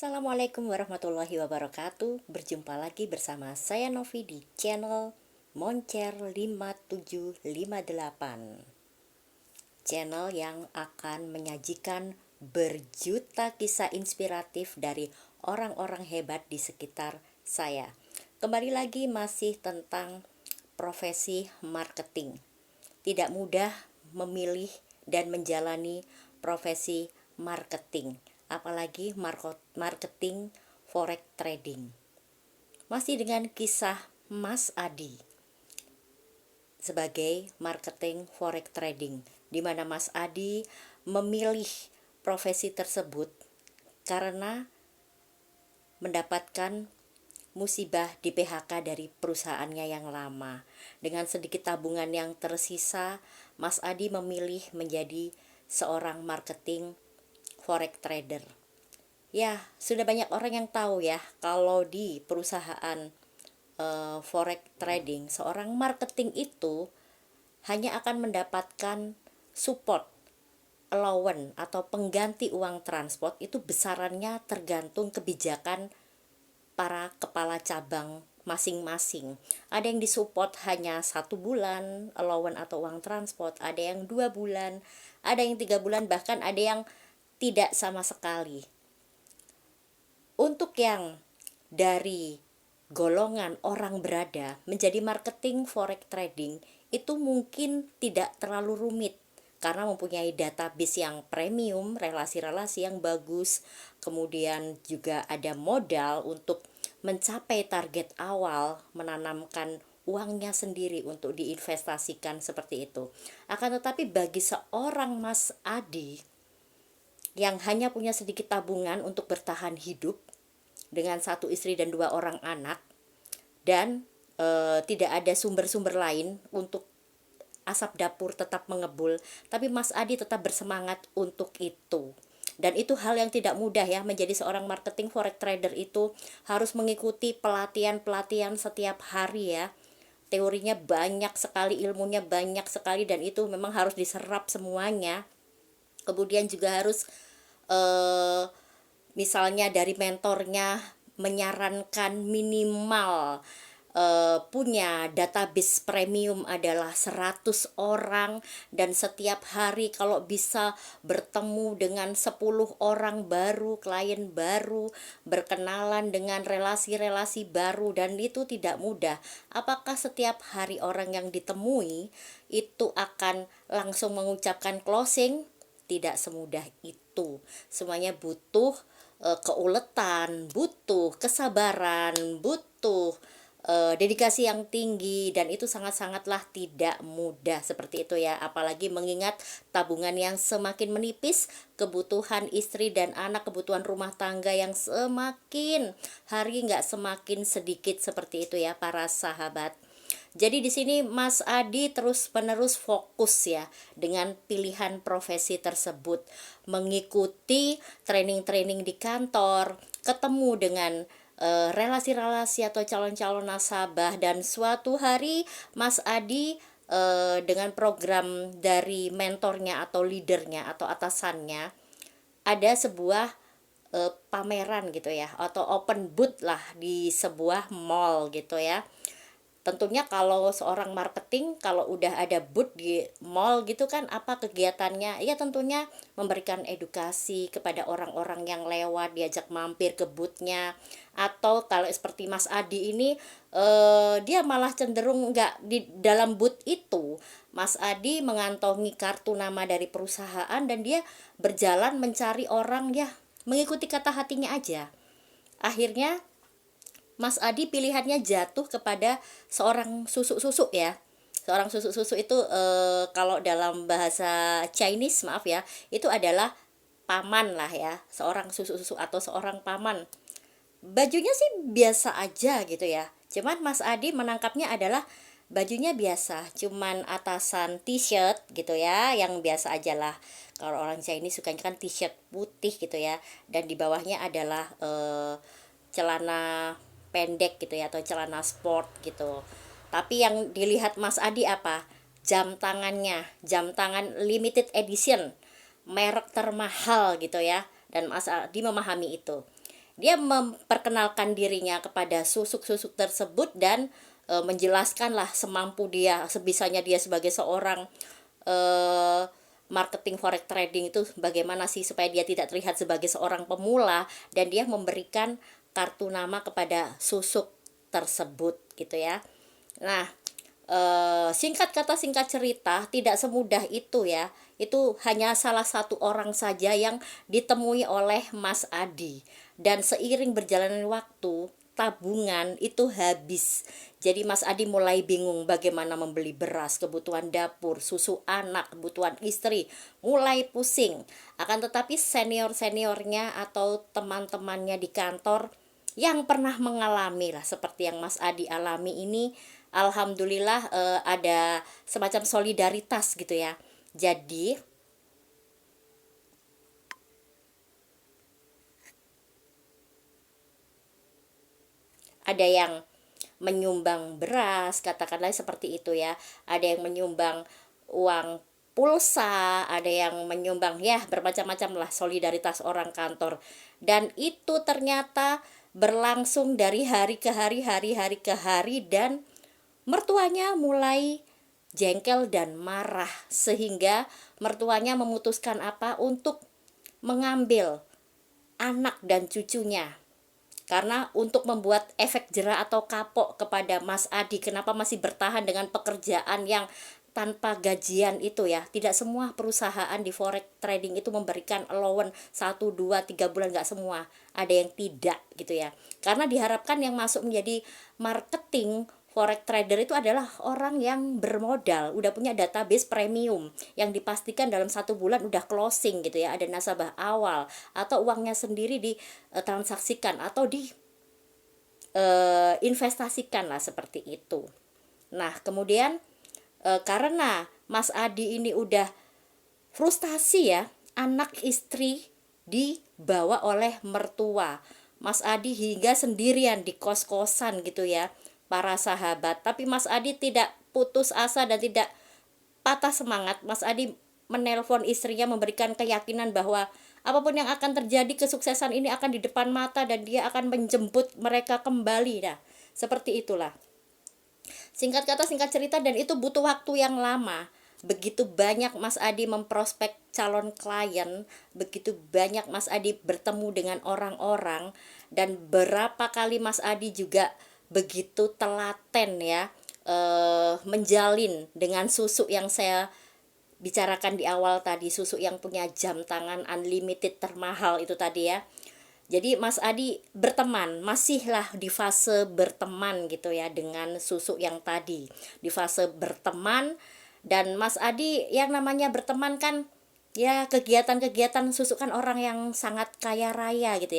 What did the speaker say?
Assalamualaikum warahmatullahi wabarakatuh. Berjumpa lagi bersama saya Novi di channel Moncer 5758. Channel yang akan menyajikan berjuta kisah inspiratif dari orang-orang hebat di sekitar saya. Kembali lagi masih tentang profesi marketing. Tidak mudah memilih dan menjalani profesi marketing, apalagi marketing forex trading. Masih dengan kisah Mas Adi sebagai marketing forex trading, di mana Mas Adi memilih profesi tersebut karena mendapatkan musibah di PHK dari perusahaannya yang lama. Dengan sedikit tabungan yang tersisa, Mas Adi memilih menjadi seorang marketing forex trader. Ya, sudah banyak orang yang tahu ya, kalau di perusahaan forex trading, seorang marketing itu hanya akan mendapatkan support, allowance atau pengganti uang transport itu besarannya tergantung kebijakan para kepala cabang masing-masing. Ada yang disupport hanya 1 bulan allowance atau uang transport, ada yang 2 bulan, ada yang 3 bulan, bahkan ada yang tidak sama sekali. Untuk yang dari golongan orang berada menjadi marketing forex trading itu mungkin tidak terlalu rumit karena mempunyai database yang premium, relasi-relasi yang bagus, kemudian juga ada modal untuk mencapai target awal, menanamkan uangnya sendiri untuk diinvestasikan seperti itu. Akan tetapi bagi seorang Mas Adi yang hanya punya sedikit tabungan untuk bertahan hidup dengan 1 istri dan 2 orang anak, dan tidak ada sumber-sumber lain untuk asap dapur tetap mengebul, tapi Mas Adi tetap bersemangat untuk itu. Dan itu hal yang tidak mudah ya, menjadi seorang marketing forex trader itu harus mengikuti pelatihan-pelatihan setiap hari ya. Teorinya banyak sekali, ilmunya banyak sekali, dan itu memang harus diserap semuanya. Kemudian juga harus misalnya dari mentornya menyarankan minimal punya database premium adalah 100 orang, dan setiap hari kalau bisa bertemu dengan 10 orang baru, klien baru, berkenalan dengan relasi-relasi baru, dan itu tidak mudah. Apakah setiap hari orang yang ditemui itu akan langsung mengucapkan closing? Tidak semudah itu. Semuanya butuh keuletan, butuh kesabaran, butuh dedikasi yang tinggi, dan itu sangat-sangatlah tidak mudah seperti itu ya. Apalagi mengingat tabungan yang semakin menipis, kebutuhan istri dan anak, kebutuhan rumah tangga yang semakin hari nggak semakin sedikit seperti itu ya para sahabat. Jadi di sini Mas Adi terus-menerus fokus ya dengan pilihan profesi tersebut, mengikuti training-training di kantor, ketemu dengan relasi-relasi atau calon-calon nasabah, dan suatu hari Mas Adi dengan program dari mentornya atau leadernya atau atasannya ada sebuah pameran gitu ya, atau open booth lah di sebuah mall gitu ya. Tentunya kalau seorang marketing, kalau udah ada booth di mall gitu kan, apa kegiatannya? Ya tentunya memberikan edukasi kepada orang-orang yang lewat, diajak mampir ke boothnya. Atau kalau seperti Mas Adi ini, dia malah cenderung nggak di dalam booth itu. Mas Adi mengantongi kartu nama dari perusahaan, dan dia berjalan mencari orang ya, mengikuti kata hatinya aja. Akhirnya Mas Adi pilihannya jatuh kepada seorang susuk-susuk ya. Seorang susuk-susuk itu kalau dalam bahasa Chinese, maaf ya, itu adalah paman lah ya. Seorang susuk-susuk atau seorang paman. Bajunya sih biasa aja gitu ya. Cuman Mas Adi menangkapnya adalah bajunya biasa, cuman atasan t-shirt gitu ya, yang biasa aja lah. Kalau orang Chinese sukanya kan t-shirt putih gitu ya, dan di bawahnya adalah celana pendek gitu ya, atau celana sport gitu. Tapi yang dilihat Mas Adi apa? Jam tangannya, jam tangan limited edition, merek termahal gitu ya. Dan Mas Adi memahami itu. Dia memperkenalkan dirinya kepada susuk-susuk tersebut dan menjelaskanlah semampu dia, sebisanya dia sebagai seorang marketing forex trading itu bagaimana sih supaya dia tidak terlihat sebagai seorang pemula, dan dia memberikan kartu nama kepada susuk tersebut gitu ya. Nah, singkat kata singkat cerita, tidak semudah itu ya. Itu hanya salah satu orang saja yang ditemui oleh Mas Adi, dan seiring berjalannya waktu tabungan itu habis. Jadi Mas Adi mulai bingung bagaimana membeli beras, kebutuhan dapur, susu anak, kebutuhan istri, mulai pusing. Akan tetapi senior-seniornya atau teman-temannya di kantor yang pernah mengalami lah seperti yang Mas Adi alami ini, alhamdulillah ada semacam solidaritas gitu ya. Jadi ada yang menyumbang beras, katakanlah seperti itu ya. Ada yang menyumbang uang pulsa, ada yang menyumbang ya bermacam-macam lah solidaritas orang kantor. Dan itu ternyata berlangsung dari hari ke hari, hari ke hari, dan mertuanya mulai jengkel dan marah sehingga mertuanya memutuskan apa, untuk mengambil anak dan cucunya. Karena untuk membuat efek jera atau kapok kepada Mas Adi, kenapa masih bertahan dengan pekerjaan yang tanpa gajian itu ya. Tidak semua perusahaan di forex trading itu memberikan allowance 1, 2, 3 bulan, nggak semua. Ada yang tidak gitu ya. Karena diharapkan yang masuk menjadi marketing forex trader itu adalah orang yang bermodal, udah punya database premium yang dipastikan dalam 1 bulan udah closing gitu ya, ada nasabah awal atau uangnya sendiri ditransaksikan atau di investasikan lah seperti itu. Nah, kemudian karena Mas Adi ini udah frustasi ya, anak istri dibawa oleh mertua. Mas Adi hingga sendirian di kos-kosan gitu ya, para sahabat. Tapi Mas Adi tidak putus asa dan tidak patah semangat. Mas Adi menelpon istrinya, memberikan keyakinan bahwa apapun yang akan terjadi, kesuksesan ini akan di depan mata dan dia akan menjemput mereka kembali. Nah, seperti itulah. Singkat kata singkat cerita, dan itu butuh waktu yang lama. Begitu banyak Mas Adi memprospek calon klien, begitu banyak Mas Adi bertemu dengan orang-orang, dan berapa kali Mas Adi juga begitu telaten ya, menjalin dengan susuk yang saya bicarakan di awal tadi, susuk yang punya jam tangan unlimited termahal itu tadi ya. Jadi Mas Adi berteman, masihlah di fase berteman gitu ya dengan susuk yang tadi. Di fase berteman, dan Mas Adi yang namanya berteman kan ya, kegiatan-kegiatan susuk kan orang yang sangat kaya raya gitu ya,